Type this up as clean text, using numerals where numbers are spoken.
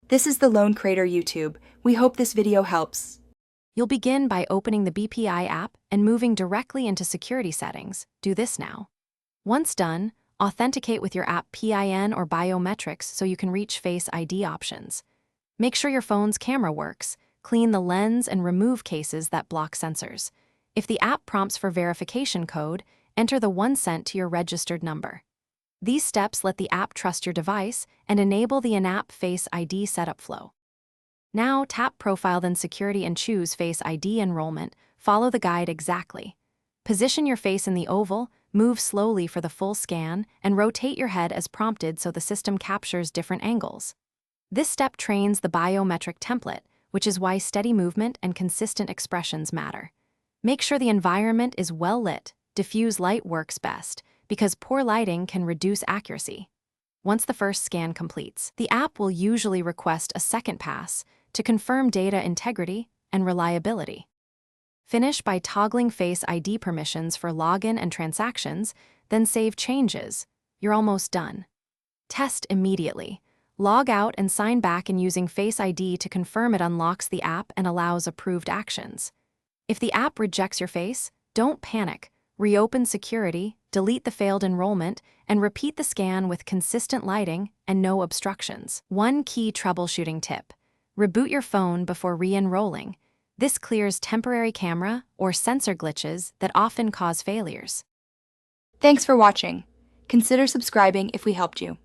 This is the Lone Crater YouTube. We hope this video helps. You'll begin by opening the BPI app and moving directly into security settings. Do this now. Once done, authenticate with your app PIN or biometrics so you can reach Face ID options. Make sure your phone's camera works, clean the lens, and remove cases that block sensors. If the app prompts for verification code, enter the one sent to your registered number. These steps let the app trust your device and enable the in-app Face ID setup flow. Now tap Profile then Security and choose Face ID Enrollment. Follow the guide exactly. Position your face in the oval, move slowly for the full scan, and rotate your head as prompted so the system captures different angles. This step trains the biometric template, which is why steady movement and consistent expressions matter. Make sure the environment is well lit. Diffuse light works best, because poor lighting can reduce accuracy. Once the first scan completes, the app will usually request a second pass to confirm data integrity and reliability. Finish by toggling Face ID permissions for login and transactions, then save changes. You're almost done. Test immediately. Log out and sign back in using Face ID to confirm it unlocks the app and allows approved actions. If the app rejects your face, don't panic. Reopen security, delete the failed enrollment, and repeat the scan with consistent lighting and no obstructions. One key troubleshooting tip: reboot your phone before re-enrolling. This clears temporary camera or sensor glitches that often cause failures. Thanks for watching. Consider subscribing if we helped you.